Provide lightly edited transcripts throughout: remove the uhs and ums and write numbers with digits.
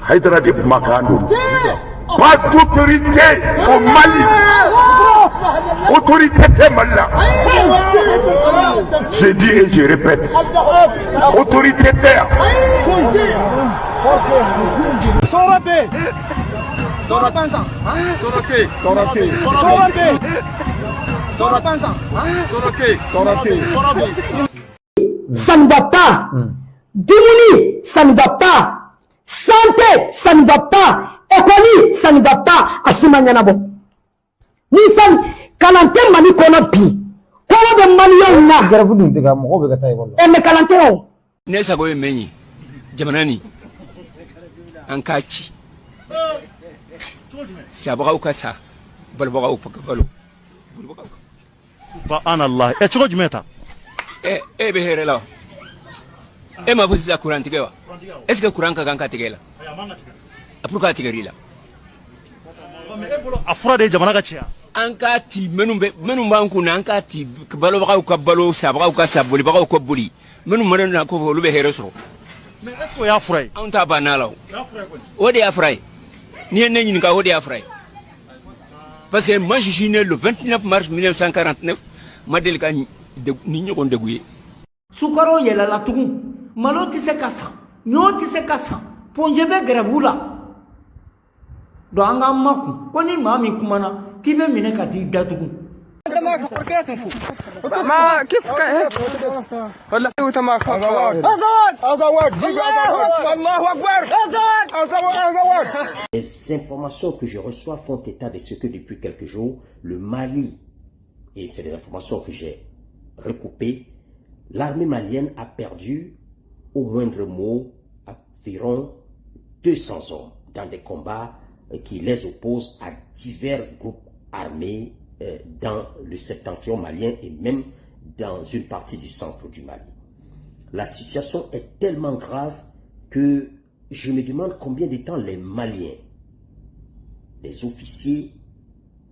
Haïdara de Makano. Pas d'autorité au Mali. Autorité de Mali. Je dis et je répète. Autorité terre. Ça ne va pas. Dimini, ça ne va pas. Santé, ça ne va pas. Économie, ça ne va pas. Asimanyanabo. Nisan, kalante mani kono bi. Kono de mani na. Garafu dun tega mo be kata yolo. E me kalante o. Ne sago e menyi. Jamanani. Ankachi. Sabaga ukasa. Balbaga upakabalo. Subhanallah. E choko jumeta. E be herela. E ma fusi za Quran tigewa. Est-ce que Quran ka ganka tigela? Pourquoi tigerila? Afura de jamana ka chia. Anka ti menum banku na anka ti balo baga ukabalo sabaga ukasabuli baga ukabuli. Menum marana ko lube hereso. Mais est-ce que ya afura? On ta banala. Odi afura. Ni ne ni ka odi afura. Parce que moi je suis né le 29 mars 1949. Madel ka ni ñoko ndegouye. Sukaro yela la tugu. Malo ti se kasa. Nyo ti se kasa. Ponjebe gravula. Do anga maku. Koni mami kumana. Kibe mine ka di datugu. ما كيف ولا تماك Les informations que je reçois font état de ce que depuis quelques jours, le Mali, et c'est des informations que j'ai recoupées, l'armée malienne a perdu au moindre mot environ 200 hommes dans des combats qui les opposent à divers groupes armés dans le septentrion malien et même dans une partie du centre du Mali. La situation est tellement grave que je me demande combien de temps les Maliens, les officiers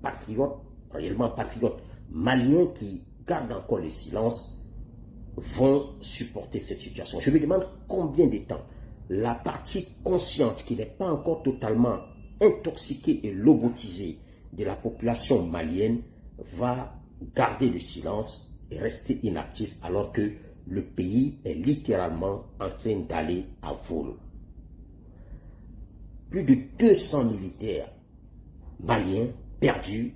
patriotes, réellement patriotes, maliens qui gardent encore le silence, vont supporter cette situation. Je me demande combien de temps la partie consciente qui n'est pas encore totalement intoxiquée et lobotisée de la population malienne va garder le silence et rester inactif alors que le pays est littéralement en train d'aller à vol. Plus de 200 militaires maliens perdus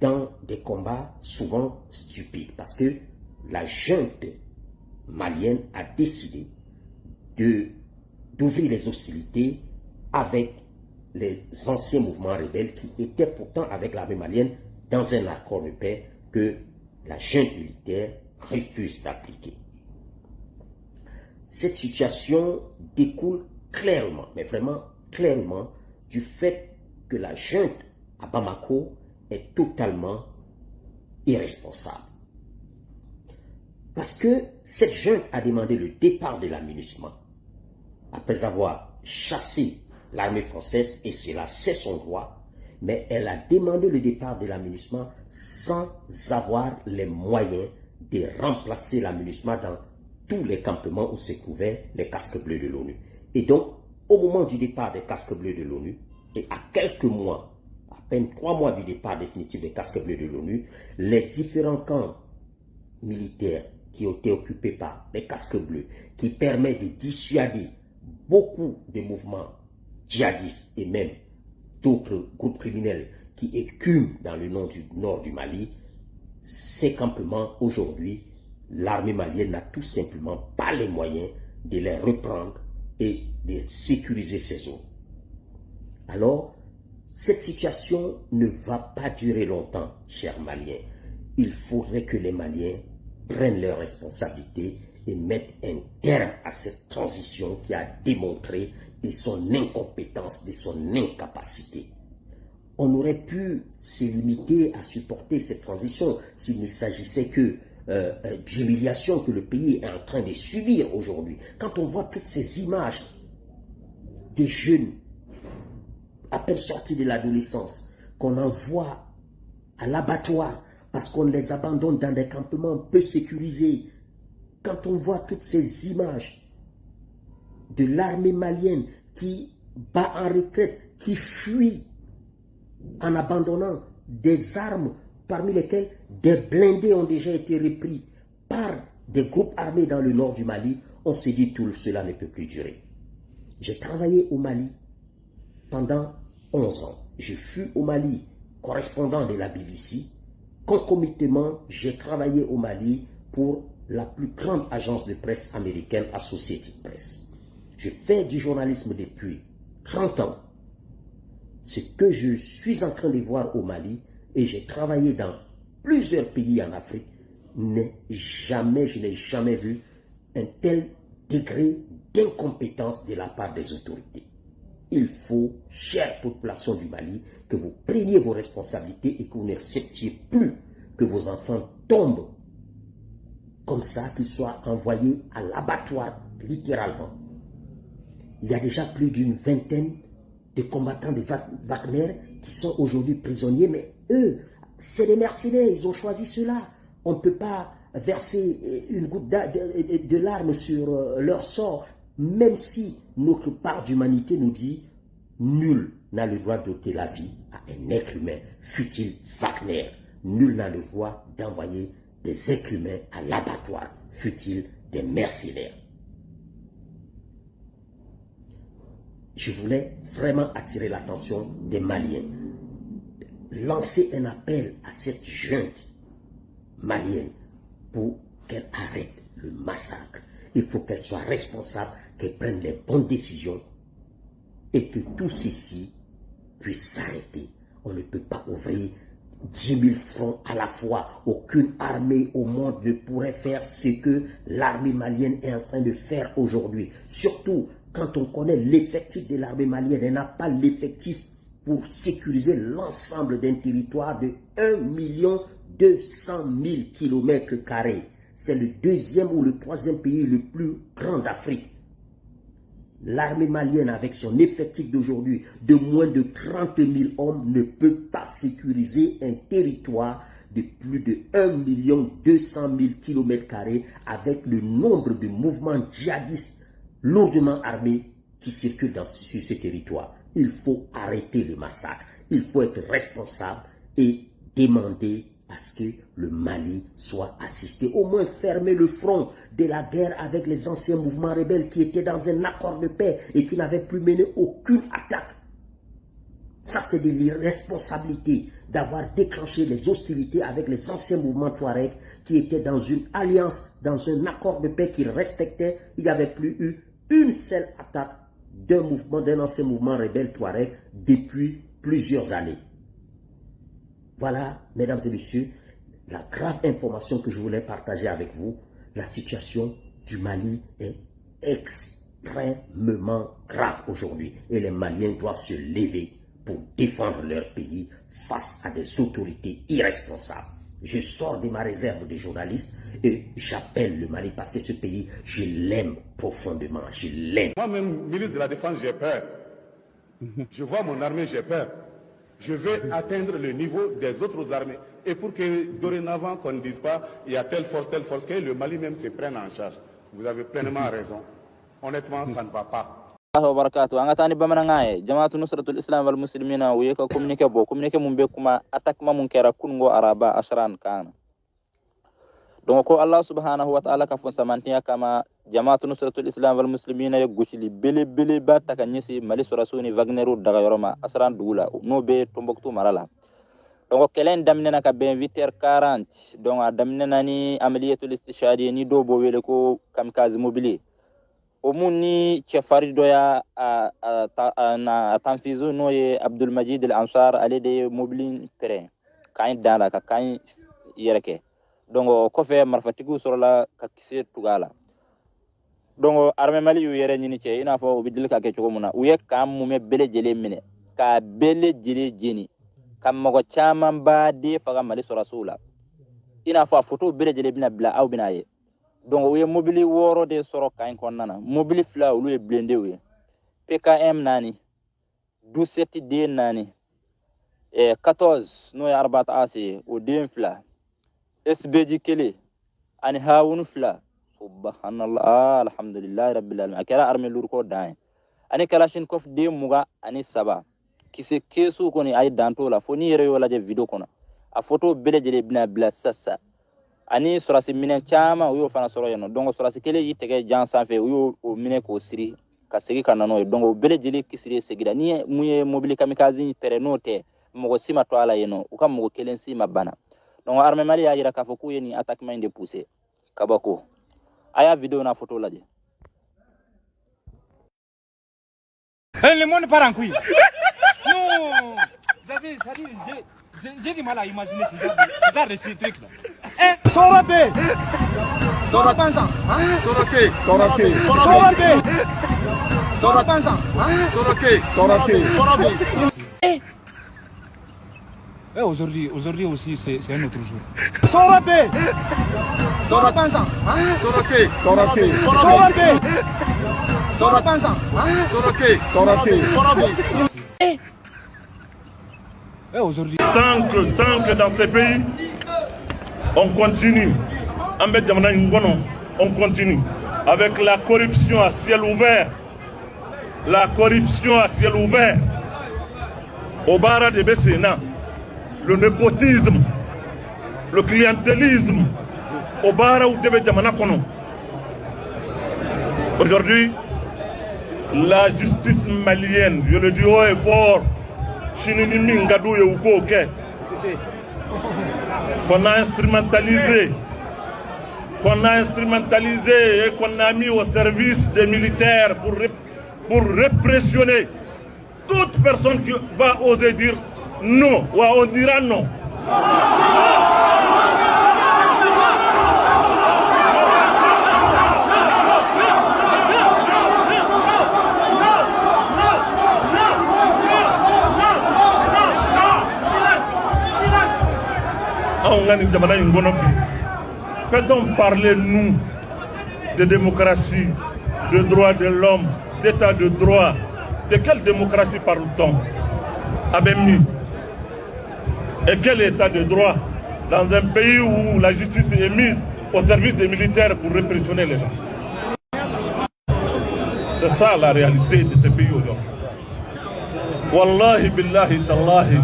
dans des combats souvent stupides parce que la junte malienne a décidé d'ouvrir les hostilités avec les anciens mouvements rebelles qui étaient pourtant avec l'armée malienne dans un accord de paix que la junte militaire refuse d'appliquer. Cette situation découle clairement, mais vraiment clairement, du fait que la junte à Bamako est totalement irresponsable. Parce que cette junte a demandé le départ de la MINUSMA après avoir chassé l'armée française, et cela c'est son droit, mais elle a demandé le départ de la MINUSMA sans avoir les moyens de remplacer la MINUSMA dans tous les campements où se trouvaient les casques bleus de l'ONU. Et donc, au moment du départ des casques bleus de l'ONU, et à quelques mois, à peine 3 mois du départ définitif des casques bleus de l'ONU, les différents camps militaires qui ont été occupés par les casques bleus, qui permettent de dissuader beaucoup de mouvements djihadistes et même d'autres groupes criminels qui écument dans le nord du Mali, ces campements aujourd'hui, l'armée malienne n'a tout simplement pas les moyens de les reprendre et de sécuriser ces zones. Alors, cette situation ne va pas durer longtemps, chers Maliens. Il faudrait que les Maliens prennent leurs responsabilités et mettent un terme à cette transition qui a démontré de son incompétence, de son incapacité. On aurait pu se limiter à supporter cette transition s'il ne s'agissait que d'humiliation que le pays est en train de subir aujourd'hui. Quand on voit toutes ces images des jeunes à peine sortis de l'adolescence, qu'on envoie à l'abattoir parce qu'on les abandonne dans des campements peu sécurisés, quand on voit toutes ces images de l'armée malienne qui bat en retraite, qui fuit en abandonnant des armes parmi lesquelles des blindés ont déjà été repris par des groupes armés dans le nord du Mali, on s'est dit tout cela ne peut plus durer. J'ai travaillé au Mali pendant 11 ans. Je fus au Mali correspondant de la BBC. Concomitamment, j'ai travaillé au Mali pour la plus grande agence de presse américaine, Associated Press. Je fais du journalisme depuis 30 ans. Ce que je suis en train de voir au Mali, et j'ai travaillé dans plusieurs pays en Afrique, je n'ai jamais vu un tel degré d'incompétence de la part des autorités. Il faut, chère population du Mali, que vous preniez vos responsabilités et que vous n'acceptiez plus que vos enfants tombent comme ça, qu'ils soient envoyés à l'abattoir, littéralement. Il y a déjà plus d'une vingtaine de combattants de Wagner qui sont aujourd'hui prisonniers, mais eux, c'est des mercenaires, ils ont choisi cela. On ne peut pas verser une goutte de larmes sur leur sort, même si notre part d'humanité nous dit nul n'a le droit d'ôter la vie à un être humain, fût-il Wagner. Nul n'a le droit d'envoyer des êtres humains à l'abattoir, fût-il des mercenaires. Je voulais vraiment attirer l'attention des Maliens, lancer un appel à cette junte malienne pour qu'elle arrête le massacre. Il faut qu'elle soit responsable, qu'elle prenne les bonnes décisions et que tout ceci puisse s'arrêter. On ne peut pas ouvrir 10 000 fronts à la fois. Aucune armée au monde ne pourrait faire ce que l'armée malienne est en train de faire aujourd'hui. Surtout quand on connaît l'effectif de l'armée malienne, elle n'a pas l'effectif pour sécuriser l'ensemble d'un territoire de 1 200 000 km². C'est le deuxième ou le troisième pays le plus grand d'Afrique. L'armée malienne, avec son effectif d'aujourd'hui de moins de 30 000 hommes, ne peut pas sécuriser un territoire de plus de 1 200 000 km² avec le nombre de mouvements djihadistes lourdement armés qui circulent sur ce territoire. Il faut arrêter le massacre. Il faut être responsable et demander à ce que le Mali soit assisté. Au moins fermer le front de la guerre avec les anciens mouvements rebelles qui étaient dans un accord de paix et qui n'avaient plus mené aucune attaque. Ça, c'est de l'irresponsabilité d'avoir déclenché les hostilités avec les anciens mouvements Touareg qui étaient dans une alliance, dans un accord de paix qu'ils respectaient. Il n'y avait plus eu une seule attaque d'un ancien mouvement rebelle Touareg depuis plusieurs années. Voilà, mesdames et messieurs, la grave information que je voulais partager avec vous. La situation du Mali est extrêmement grave aujourd'hui et les Maliens doivent se lever pour défendre leur pays face à des autorités irresponsables. Je sors de ma réserve de journaliste et j'appelle le Mali parce que ce pays, je l'aime profondément, je l'aime. Moi-même, ministre de la Défense, j'ai peur. Je vois mon armée, j'ai peur. Je vais atteindre le niveau des autres armées. Et pour que dorénavant, qu'on ne dise pas, il y a telle force, que le Mali même se prenne en charge. Vous avez pleinement raison. Honnêtement, ça ne va pas. Wabarakatuh angatani bamanangaye jamaatu nusratul islam wal muslimina wiyeka communiqué mumbe kuma attaque mamun kera kungo araba ashran kana donc ko Allah subhanahu wa ta'ala ka fon samantiya kama jamaatu nusratul islam wal muslimina ya gushili bele ba takanyisi mali surasuni wagneru daga yoroma asran dugula no be tomboktu marala donc kelen damnena ka ben 8h40 donc damnena ni amaliyatul istishadi ni do bo wele ko kamikaze mobile omuni chefari doya na tanfizu noye Abdul Majid Al Ansar ale de mobilin terrain kain dala ka kain yereke donc ko fe marfatigu sorola ka kisse tugala donc armée Mali yu yere nyini che ina fo bidil ka ke ko muna uye kam mume bele jele mine ka bele jele jeni kam mago chaman ba de faga Mali so rasula ina fo photo bele jele bina bla aw binaye donc we mobili woro de soro kain konnana mobili fla ulu e blende we PKM nani 17D nani 14 no ya arbat asi o dem fla SBG kele ani hawun fla subhanallah alhamdulillah rabbil alamin akara arme lur ko dai ani kalashnikov de muga ani saba kise kesu koni ay danto la foni yere yo la je video kona a photo bele jele bina bla sassa ani sorasi minen chama uyo fana soro yeno dongo sorasi kele yitege jan sanfe uyo o mine ko siri ka segi kanano dongo bele jele kisiri segira ni muye mobile kamikaze terenote mogo sima to ala yeno ukam mogo kelen sima bana dongo arme mali ya yira ka foku yeni attaque minde pousser kabako aya video na photo la je le monde part en couille. Non, j'ai du mal à imaginer ce genre de ces trucs-là. Torabé Torabanda Torake Torake Torabé Torabanda Torake Torake Aujourd'hui aussi, c'est un autre jour. Torabé Torabanda Torake Torake Torabé Torabanda Torake Torake Aujourd'hui. Tant que dans ces pays, on continue, on continue avec la corruption à ciel ouvert. La corruption à ciel ouvert. Au Bara de Bessena, le népotisme, le clientélisme, au Bara ou de Jamanakono. Aujourd'hui, la justice malienne, je le dis haut et fort, qu'on a instrumentalisé, et qu'on a mis au service des militaires pour répressionner toute personne qui va oser dire non, ou on dira non. Fait-on parler, nous, de démocratie, de droits de l'homme, d'état de droit? De quelle démocratie parle-t-on? Abemi. Et quel état de droit dans un pays où la justice est mise au service des militaires pour répressionner les gens? C'est ça la réalité de ce pays aujourd'hui. Wallahi billahi tallahi.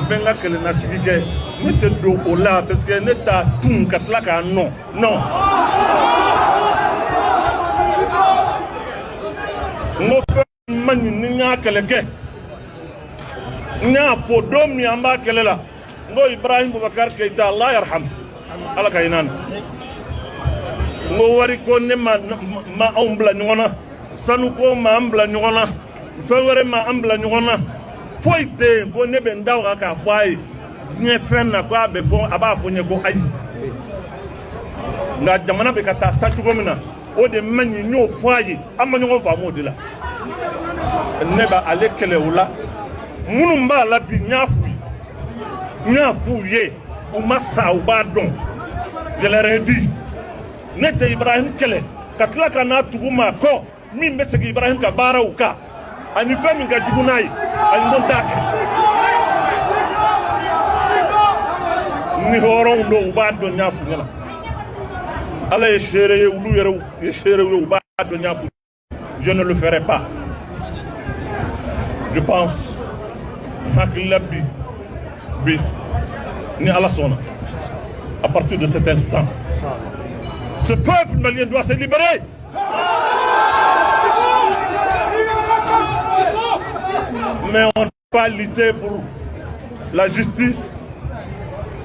Benga que le nasigike ne te do ola parce que ne ta tun katlaka non non mo fe mani nya keleke nya fodom mi amba kelela ngo Ibrahim Boubacar Keita Allah yarham ala kainan ngo wari ko ne ma ombla nyona sanu ko ma ambla nyona fewere ma ambla nyona foite ko ne be ndaw ka fai nye fenna ko abe fo aba fo nye ko ayi nga jamana be ka ta tugo mina o de manyi nyo fai amma nyo fa mo de la ne ba ale kele wala munu mba la bi nyafu ye o masa o ba don je le redi ne te Ibrahim kele katla kana tugo ma ko min be se Ibrahim ka bara o ka ani fami ga dugunai ani montake ni horon do ba do nyafu ngala ala e chere ulu yere e chere ulu ba do nyafu je ne le ferai pas. Je pense maklabi bi ni ala sona à partir de cet instant ce peuple malien doit se libérer. Mais on ne peut pas lutter pour la justice,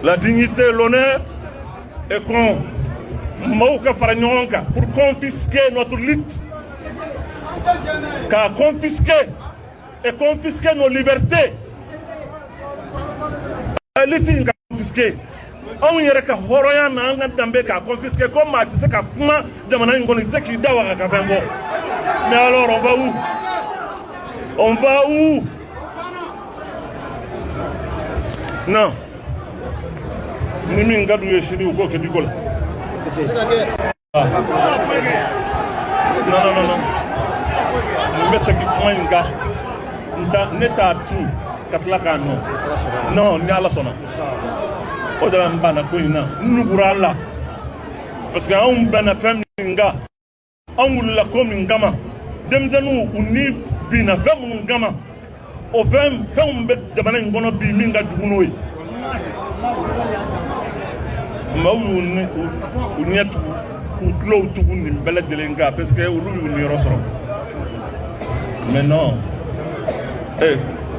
la dignité, l'honneur, et qu'on pour confisquer notre lutte, car confisquer nos libertés. La lutte est confisquée. On y a qu'à horoya na dambe qu'à confisquer comme tu sais qu'à comment demanda une connaissance qui d'avoir qu'à faire bon. Mais alors on va où? On va où? Non. Nimi ngadu yeshiri uko kedikola. Non. Mais ce qui poinga neta tout katlaka non. Non, ni ala sona. Odala mbana ko ina nugurala. Parce que on bana femme nga. On la ko mingama. Demzanu uni bina fɛn minnu kama o fɛnw bɛ jamana in kɔnɔ bi min ka jugu n'o ye maaw y'u ɲɛ tugu k'u tulow tugu nin bɛɛ lajɛlen kan parce que olu y'u niyɔrɔ sɔrɔ mais non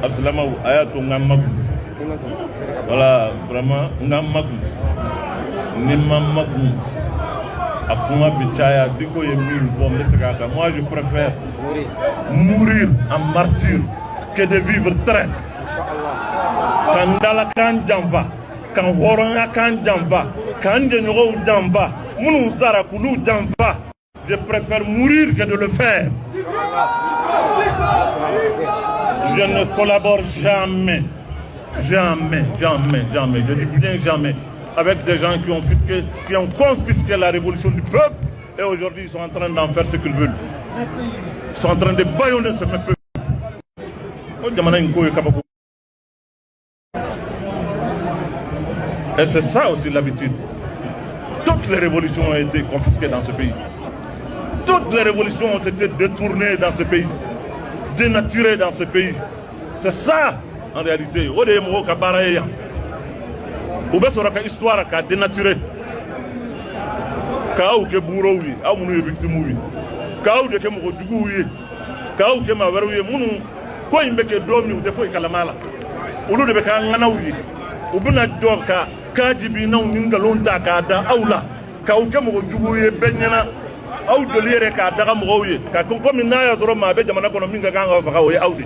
Abdulamaw a y'a to n ka makun voilà vraiment n ka makun ni ma makun a kuma bi caya diko ye min fɔ n bɛ segin a kan moi je préfère mourir en martyr que de vivre traître kan dalakan janfa kan hɔrɔnya kan janfa kan jɛɲɔgɔnw janfa minnu sara k'olu janfa je préfère mourir que de le faire. Je ne collabore jamais, je dis bien jamais, avec des gens qui ont confisqué la révolution du peuple et aujourd'hui ils sont en train d'en faire ce qu'ils veulent. Ils sont en train de bâillonner ce même peuple. Et c'est ça aussi l'habitude. Toutes les révolutions ont été confisquées dans ce pays. Toutes les révolutions ont été détournées dans ce pays, dénaturées dans ce pays. C'est ça, en réalité. Ou des mots qui ou bien sur histoire qui a dénaturé. Kaou ke bourreau oui, a munu victime oui. Kaou de ke mo dugu oui. Kaou ke ma veru oui munu ko imbe ke domi ou defo ikalamala. Ulu de be ka ngana oui. Ubuna doka kajibi na uninga lonta ka da aula. Kaou ke mo dugu oui benyana. Aw joli yɛrɛ k'a daga mɔgɔw ye ka komi n'a y'a sɔrɔ maa bɛ jamana kɔnɔ min ka kan ka faga o ye aw de